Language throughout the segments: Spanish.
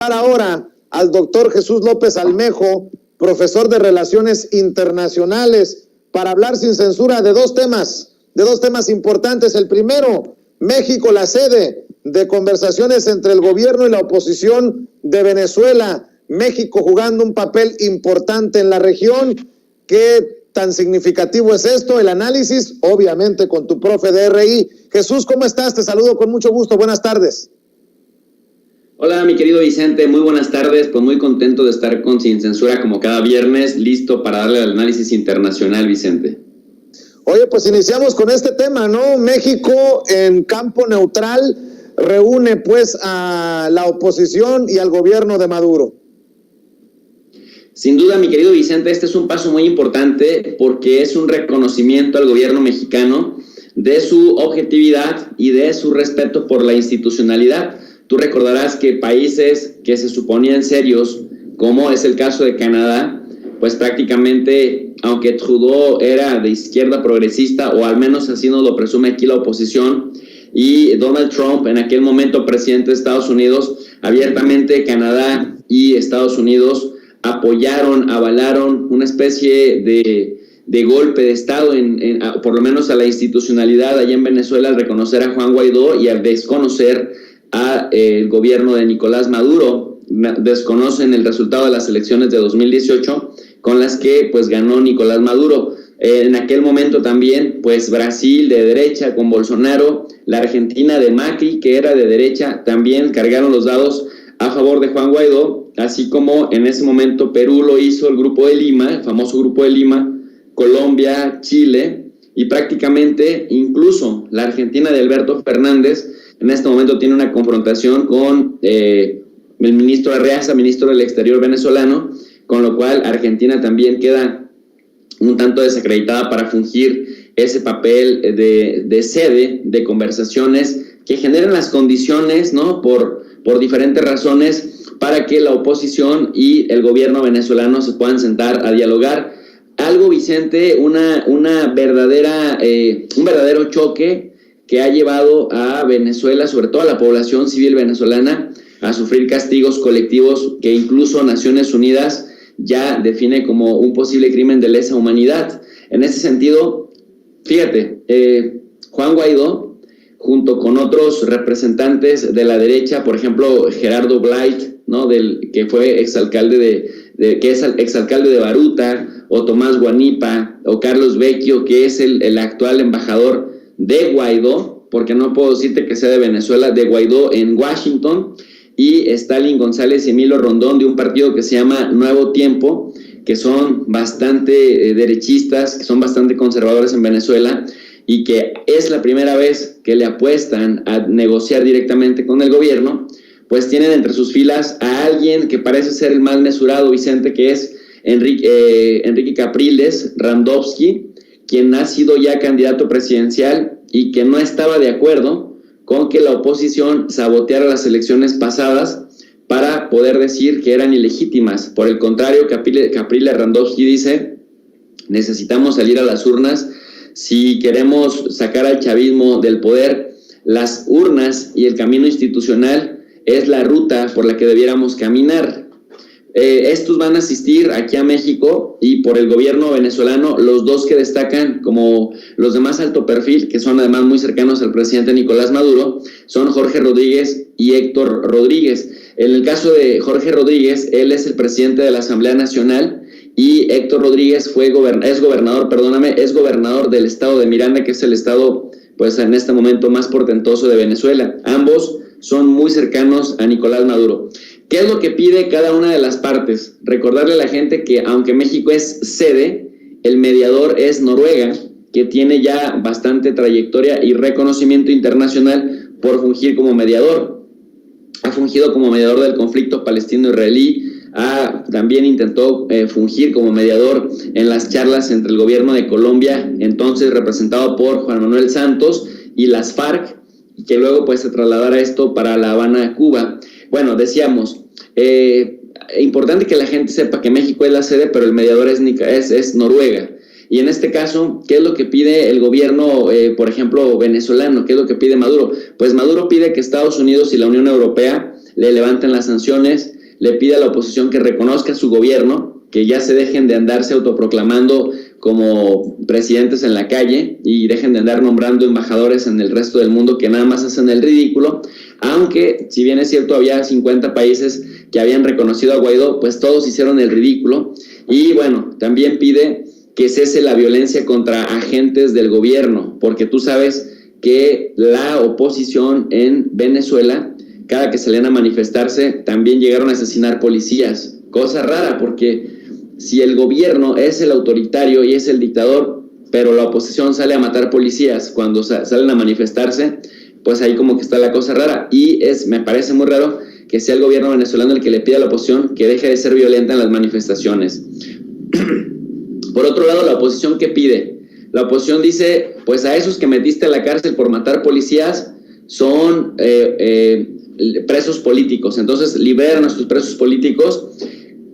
Ahora al doctor Jesús López Almejo, profesor de Relaciones Internacionales, para hablar sin censura de dos temas importantes. El primero, México, la sede de conversaciones entre el gobierno y la oposición de Venezuela. México jugando un papel importante en la región. ¿Qué tan significativo es esto? El análisis, obviamente, con tu profe de RI. Jesús, ¿cómo estás? Te saludo con mucho gusto. Buenas tardes. Hola, mi querido Vicente, muy buenas tardes, pues muy contento de estar con Sin Censura como cada viernes, listo para darle el análisis internacional, Vicente. Oye, pues iniciamos con este tema, ¿no? México en campo neutral reúne pues a la oposición y al gobierno de Maduro. Sin duda, mi querido Vicente, este es un paso muy importante porque es un reconocimiento al gobierno mexicano de su objetividad y de su respeto por la institucionalidad. Tú recordarás que países que se suponían serios, como es el caso de Canadá, pues prácticamente, aunque Trudeau era de izquierda progresista, o al menos así nos lo presume aquí la oposición, y Donald Trump, en aquel momento presidente de Estados Unidos, abiertamente Canadá y Estados Unidos apoyaron, avalaron una especie de golpe de Estado, por lo menos a la institucionalidad allá en Venezuela, al reconocer a Juan Guaidó y al desconocer el gobierno de Nicolás Maduro. Desconocen el resultado de las elecciones de 2018 con las que pues ganó Nicolás Maduro. En aquel momento también pues Brasil de derecha con Bolsonaro, la Argentina de Macri, que era de derecha, también cargaron los dados a favor de Juan Guaidó, así como en ese momento Perú lo hizo el Grupo de Lima, el famoso Grupo de Lima, Colombia, Chile, y prácticamente incluso la Argentina de Alberto Fernández en este momento tiene una confrontación con el ministro Arreaza, ministro del Exterior venezolano, con lo cual Argentina también queda un tanto desacreditada para fungir ese papel de sede de conversaciones que generan las condiciones, ¿no? Por diferentes razones para que la oposición y el gobierno venezolano se puedan sentar a dialogar. Algo, Vicente, un verdadero choque que ha llevado a Venezuela, sobre todo a la población civil venezolana, a sufrir castigos colectivos que incluso Naciones Unidas ya define como un posible crimen de lesa humanidad. En ese sentido, fíjate, Juan Guaidó, junto con otros representantes de la derecha, por ejemplo, Gerardo Blight, ¿no? Que fue exalcalde que es exalcalde de Baruta, o Tomás Guanipa, o Carlos Vecchio, que es el actual embajador de Guaidó, porque no puedo decirte que sea de Venezuela, de Guaidó en Washington, y Stalin González y Emilio Rondón, de un partido que se llama Nuevo Tiempo, que son bastante derechistas, que son bastante conservadores en Venezuela, y que es la primera vez que le apuestan a negociar directamente con el gobierno, pues tienen entre sus filas a alguien que parece ser el más mesurado, Vicente, que es Enrique Capriles Randovsky, quien ha sido ya candidato presidencial y que no estaba de acuerdo con que la oposición saboteara las elecciones pasadas para poder decir que eran ilegítimas. Por el contrario, Capriles Randovsky dice: necesitamos salir a las urnas si queremos sacar al chavismo del poder. Las urnas y el camino institucional es la ruta por la que debiéramos caminar. Estos van a asistir aquí a México, y por el gobierno venezolano, los dos que destacan como los de más alto perfil, que son además muy cercanos al presidente Nicolás Maduro, son Jorge Rodríguez y Héctor Rodríguez. En el caso de Jorge Rodríguez, él es el presidente de la Asamblea Nacional, y Héctor Rodríguez es gobernador del estado de Miranda, que es el estado pues en este momento más portentoso de Venezuela. Ambos son muy cercanos a Nicolás Maduro. ¿Qué es lo que pide cada una de las partes? Recordarle a la gente que aunque México es sede, el mediador es Noruega, que tiene ya bastante trayectoria y reconocimiento internacional por fungir como mediador. Ha fungido como mediador del conflicto palestino-israelí, también intentó fungir como mediador en las charlas entre el gobierno de Colombia, entonces representado por Juan Manuel Santos, y las FARC, y que luego pues se trasladara esto para La Habana, Cuba. Bueno, decíamos, importante que la gente sepa que México es la sede, pero el mediador es Noruega. Y en este caso, ¿qué es lo que pide el gobierno, por ejemplo, venezolano? ¿Qué es lo que pide Maduro? Pues Maduro pide que Estados Unidos y la Unión Europea le levanten las sanciones, le pide a la oposición que reconozca su gobierno, que ya se dejen de andarse autoproclamando como presidentes en la calle y dejen de andar nombrando embajadores en el resto del mundo que nada más hacen el ridículo, aunque si bien es cierto había 50 países que habían reconocido a Guaidó, pues todos hicieron el ridículo. Y bueno, también pide que cese la violencia contra agentes del gobierno, porque tú sabes que la oposición en Venezuela, cada que salían a manifestarse, también llegaron a asesinar policías. Cosa rara, porque si el gobierno es el autoritario y es el dictador, pero la oposición sale a matar policías cuando salen a manifestarse, pues ahí como que está la cosa rara. Y me parece muy raro que sea el gobierno venezolano el que le pida a la oposición que deje de ser violenta en las manifestaciones. Por otro lado, la oposición, ¿qué pide? La oposición dice, pues a esos que metiste a la cárcel por matar policías son presos políticos, entonces libera a nuestros presos políticos.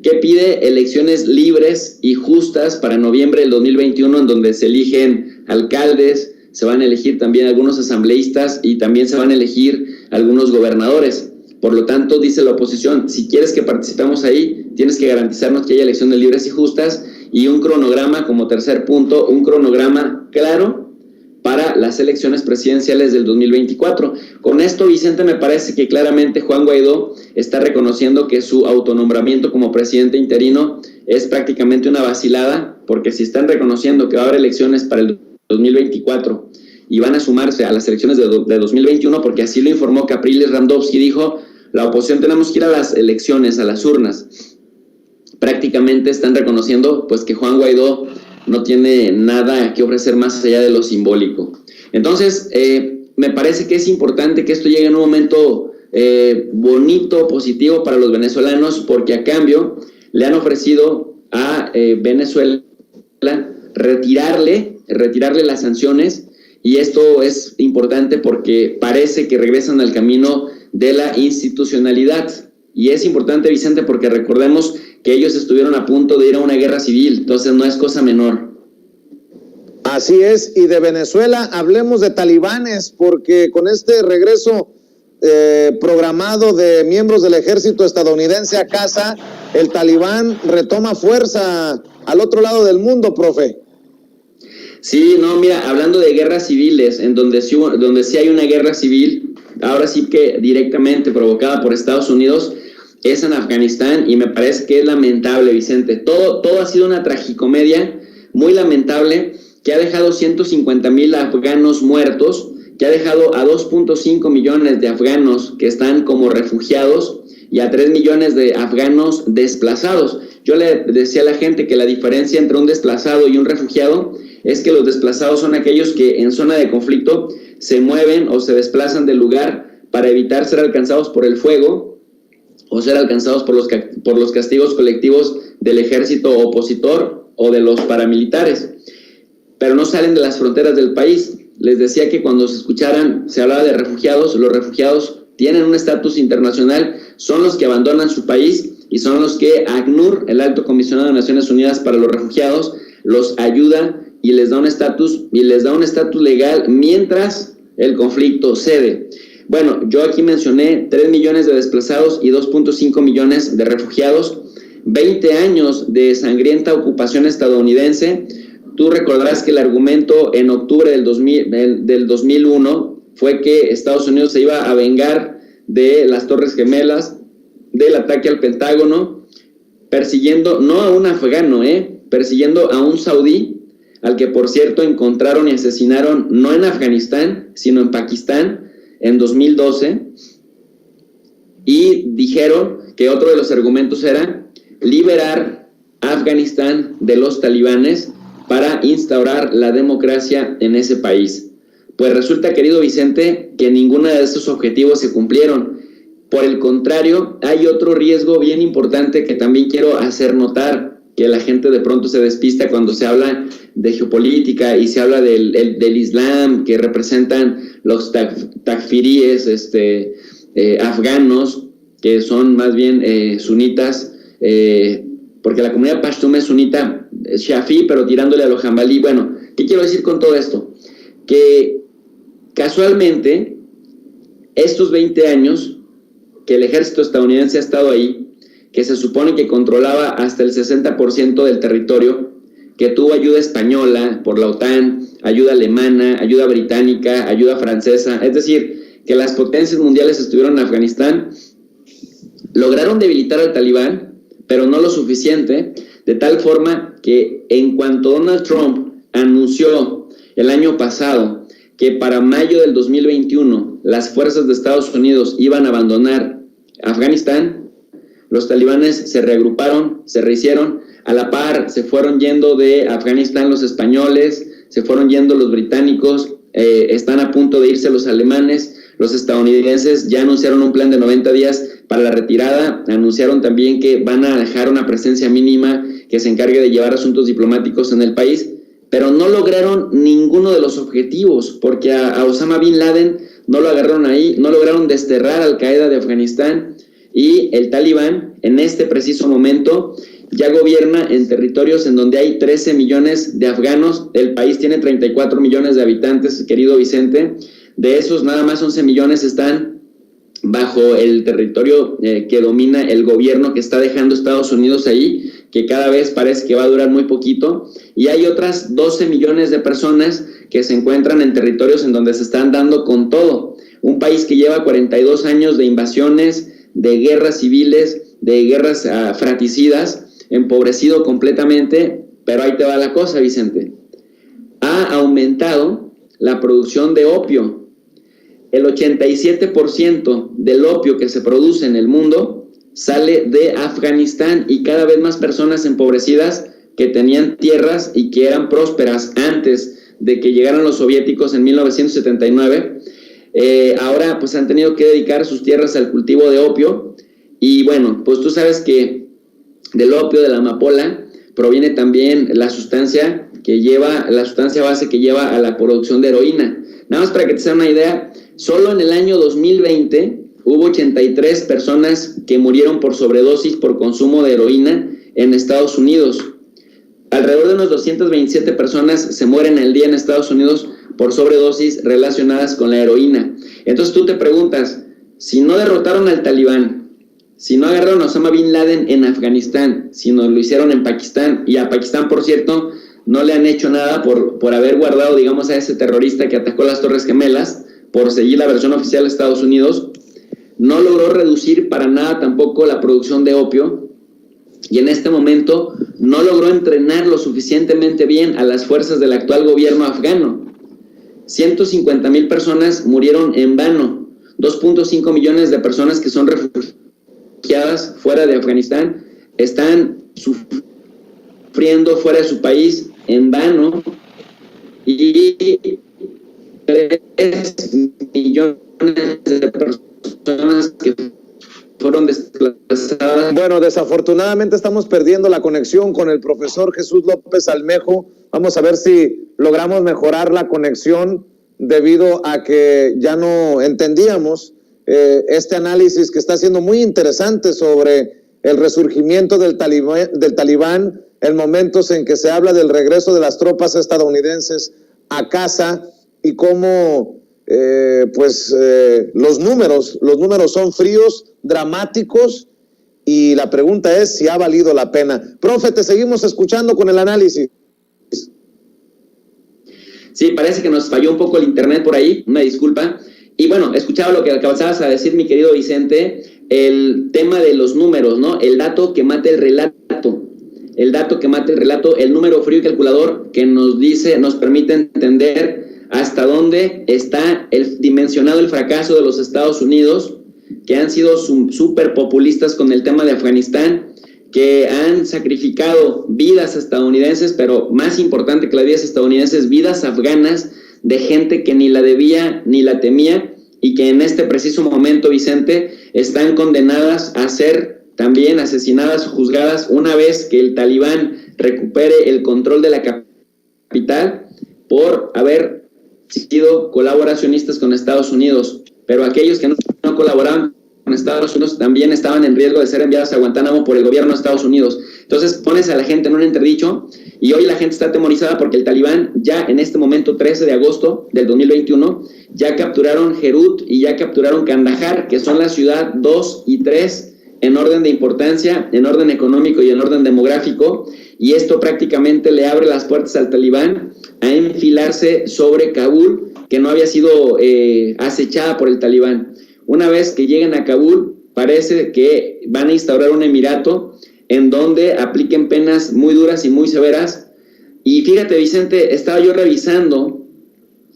¿Qué pide? Elecciones libres y justas para noviembre del 2021, en donde se eligen alcaldes, se van a elegir también algunos asambleístas y también se van a elegir algunos gobernadores. Por lo tanto, dice la oposición, si quieres que participemos ahí, tienes que garantizarnos que haya elecciones libres y justas, y un cronograma, como tercer punto, un cronograma claro para las elecciones presidenciales del 2024. Con esto, Vicente, me parece que claramente Juan Guaidó está reconociendo que su autonombramiento como presidente interino es prácticamente una vacilada, porque si están reconociendo que va a haber elecciones para el 2024 y van a sumarse a las elecciones de 2021, porque así lo informó Capriles Randovsky, dijo, la oposición tenemos que ir a las elecciones, a las urnas. Prácticamente están reconociendo pues que Juan Guaidó no tiene nada que ofrecer más allá de lo simbólico. Entonces, me parece que es importante que esto llegue en un momento bonito, positivo para los venezolanos, porque a cambio le han ofrecido a Venezuela retirarle las sanciones, y esto es importante porque parece que regresan al camino de la institucionalidad. Y es importante, Vicente, porque recordemos que ellos estuvieron a punto de ir a una guerra civil, entonces no es cosa menor. Así es, y de Venezuela hablemos de talibanes, porque con este regreso programado de miembros del ejército estadounidense a casa, el talibán retoma fuerza al otro lado del mundo, profe. Sí, no, mira, hablando de guerras civiles, en donde sí hay una guerra civil, ahora sí que directamente provocada por Estados Unidos, es en Afganistán, y me parece que es lamentable, Vicente. Todo ha sido una tragicomedia muy lamentable, que ha dejado 150,000 afganos muertos, que ha dejado a 2.5 millones de afganos que están como refugiados y a 3 millones de afganos desplazados. Yo le decía a la gente que la diferencia entre un desplazado y un refugiado es que los desplazados son aquellos que en zona de conflicto se mueven o se desplazan del lugar para evitar ser alcanzados por el fuego o ser alcanzados por los castigos colectivos del ejército opositor o de los paramilitares, pero no salen de las fronteras del país. Les decía que cuando se hablaba de refugiados, los refugiados tienen un estatus internacional, son los que abandonan su país y son los que ACNUR, el Alto Comisionado de Naciones Unidas para los Refugiados, los ayuda y les da un estatus legal mientras el conflicto cede. Bueno, yo aquí mencioné 3 millones de desplazados y 2.5 millones de refugiados, 20 años de sangrienta ocupación estadounidense. Tú recordarás que el argumento en octubre del 2001 fue que Estados Unidos se iba a vengar de las Torres Gemelas, del ataque al Pentágono, persiguiendo no a un afgano, persiguiendo a un saudí, al que por cierto encontraron y asesinaron no en Afganistán, sino en Pakistán en 2012, y dijeron que otro de los argumentos era liberar a Afganistán de los talibanes para instaurar la democracia en ese país. Pues resulta, querido Vicente, que ninguno de esos objetivos se cumplieron. Por el contrario, hay otro riesgo bien importante que también quiero hacer notar, que la gente de pronto se despista cuando se habla de geopolítica y se habla del Islam, que representan los takfiríes afganos, que son más bien sunitas, porque la comunidad pashtun es sunita, shafi, pero tirándole a los jambalí. Bueno, ¿qué quiero decir con todo esto? Que casualmente estos 20 años que el ejército estadounidense ha estado ahí, que se supone que controlaba hasta el 60% del territorio, que tuvo ayuda española por la OTAN, ayuda alemana, ayuda británica, ayuda francesa, es decir, que las potencias mundiales estuvieron en Afganistán, lograron debilitar al talibán, pero no lo suficiente, de tal forma que en cuanto Donald Trump anunció el año pasado que para mayo del 2021 las fuerzas de Estados Unidos iban a abandonar Afganistán, los talibanes se reagruparon, se rehicieron, a la par se fueron yendo de Afganistán los españoles, se fueron yendo los británicos, están a punto de irse los alemanes, los estadounidenses ya anunciaron un plan de 90 días para la retirada, anunciaron también que van a dejar una presencia mínima que se encargue de llevar asuntos diplomáticos en el país, pero no lograron ninguno de los objetivos, porque a Osama Bin Laden no lo agarraron ahí, no lograron desterrar a Al Qaeda de Afganistán, y el talibán en este preciso momento ya gobierna en territorios en donde hay 13 millones de afganos, el país tiene 34 millones de habitantes, querido Vicente, de esos nada más 11 millones están bajo el territorio que domina el gobierno que está dejando Estados Unidos ahí, que cada vez parece que va a durar muy poquito, y hay otras 12 millones de personas que se encuentran en territorios en donde se están dando con todo. Un país que lleva 42 años de invasiones, de guerras civiles, de guerras fratricidas, empobrecido completamente, pero ahí te va la cosa, Vicente. Ha aumentado la producción de opio. El 87% del opio que se produce en el mundo sale de Afganistán, y cada vez más personas empobrecidas que tenían tierras y que eran prósperas antes de que llegaran los soviéticos en 1979, ahora pues han tenido que dedicar sus tierras al cultivo de opio. Y bueno, pues tú sabes que del opio, de la amapola, proviene también la sustancia base que lleva a la producción de heroína. Nada más para que te sea una idea, solo en el año 2020 hubo 83 personas que murieron por sobredosis por consumo de heroína en Estados Unidos. Alrededor de unos 227 personas se mueren al día en Estados Unidos por sobredosis relacionadas con la heroína. Entonces tú te preguntas, si no derrotaron al talibán, si no agarraron a Osama Bin Laden en Afganistán, sino lo hicieron en Pakistán, y a Pakistán, por cierto, no le han hecho nada por haber guardado, digamos, a ese terrorista que atacó las Torres Gemelas, por seguir la versión oficial de Estados Unidos, no logró reducir para nada tampoco la producción de opio, y en este momento no logró entrenar lo suficientemente bien a las fuerzas del actual gobierno afgano. 150,000 personas murieron en vano, 2.5 millones de personas que son refugiadas fuera de Afganistán están sufriendo fuera de su país en vano, y 3 millones de personas que fueron desplazadas. Bueno, desafortunadamente estamos perdiendo la conexión con el profesor Jesús López Almejo. Vamos a ver si logramos mejorar la conexión, debido a que ya no entendíamos este análisis que está siendo muy interesante sobre el resurgimiento del talibán en momentos en que se habla del regreso de las tropas estadounidenses a casa, y cómo los números son fríos, dramáticos, y la pregunta es si ha valido la pena. Profe, te seguimos escuchando con el análisis. Sí, parece que nos falló un poco el internet por ahí, una disculpa. Y bueno, escuchaba lo que acabas a decir, mi querido Vicente, el tema de los números, ¿no? El dato que mata el relato, el número frío y calculador que nos permite entender hasta dónde está dimensionado el fracaso de los Estados Unidos, que han sido súper populistas con el tema de Afganistán, que han sacrificado vidas estadounidenses, pero más importante que las vidas estadounidenses, vidas afganas de gente que ni la debía ni la temía, y que en este preciso momento, Vicente, están condenadas a ser también asesinadas o juzgadas una vez que el talibán recupere el control de la capital, por haber sido colaboracionistas con Estados Unidos. Pero aquellos que no colaboraban Estados Unidos también estaban en riesgo de ser enviadas a Guantánamo por el gobierno de Estados Unidos. Entonces pones a la gente en un entredicho y hoy la gente está atemorizada porque el Talibán ya en este momento, 13 de agosto del 2021, ya capturaron Herut y ya capturaron Kandahar, que son la ciudad 2 y 3 en orden de importancia, en orden económico y en orden demográfico, y esto prácticamente le abre las puertas al Talibán a enfilarse sobre Kabul, que no había sido acechada por el Talibán. Una vez que lleguen a Kabul, parece que van a instaurar un emirato en donde apliquen penas muy duras y muy severas. Y fíjate, Vicente, estaba yo revisando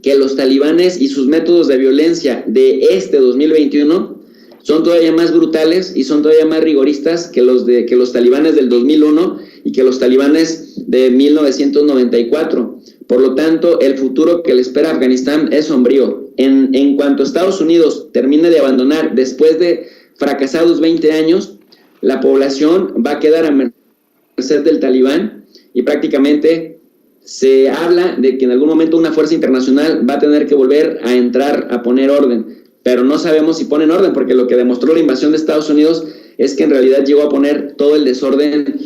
que los talibanes y sus métodos de violencia de este 2021 son todavía más brutales y son todavía más rigoristas que los talibanes del 2001 y que los talibanes de 1994. Por lo tanto, el futuro que le espera a Afganistán es sombrío. En cuanto Estados Unidos termine de abandonar después de fracasados 20 años, la población va a quedar a merced del Talibán y prácticamente se habla de que en algún momento una fuerza internacional va a tener que volver a entrar a poner orden, pero no sabemos si ponen orden, porque lo que demostró la invasión de Estados Unidos es que en realidad llegó a poner todo el desorden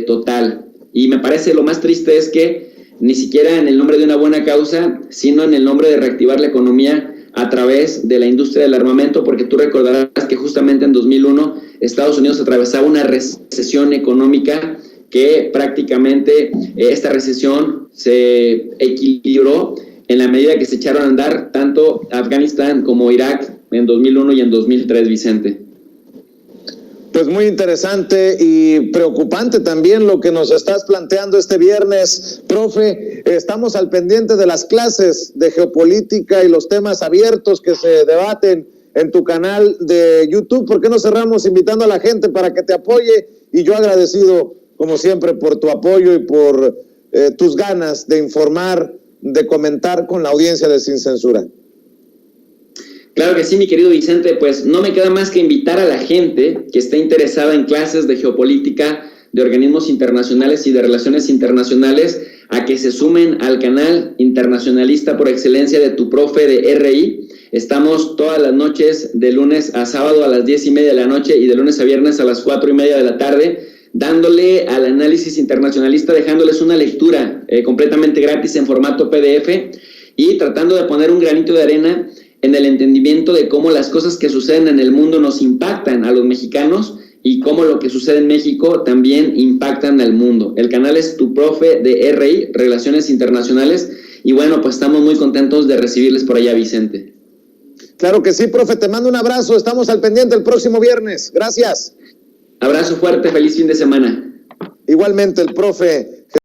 total. Y me parece lo más triste es que ni siquiera en el nombre de una buena causa, sino en el nombre de reactivar la economía a través de la industria del armamento, porque tú recordarás que justamente en 2001 Estados Unidos atravesaba una recesión económica que prácticamente esta recesión se equilibró en la medida que se echaron a andar tanto Afganistán como Irak en 2001 y en 2003, Vicente. Pues muy interesante y preocupante también lo que nos estás planteando este viernes, profe. Estamos al pendiente de las clases de geopolítica y los temas abiertos que se debaten en tu canal de YouTube. ¿Por qué no cerramos invitando a la gente para que te apoye? Y yo agradecido, como siempre, por tu apoyo y por tus ganas de informar, de comentar con la audiencia de Sin Censura. Claro que sí, mi querido Vicente, pues no me queda más que invitar a la gente que esté interesada en clases de geopolítica, de organismos internacionales y de relaciones internacionales a que se sumen al canal internacionalista por excelencia de tu profe de RI. Estamos todas las noches de lunes a sábado a las 10:30 de la noche y de lunes a viernes a las 4:30 de la tarde, dándole al análisis internacionalista, dejándoles una lectura completamente gratis en formato PDF y tratando de poner un granito de arena en el entendimiento de cómo las cosas que suceden en el mundo nos impactan a los mexicanos y cómo lo que sucede en México también impactan al mundo. El canal es tu profe de RI, Relaciones Internacionales, y bueno, pues estamos muy contentos de recibirles por allá, Vicente. Claro que sí, profe, te mando un abrazo, estamos al pendiente el próximo viernes. Gracias. Abrazo fuerte, feliz fin de semana. Igualmente, el profe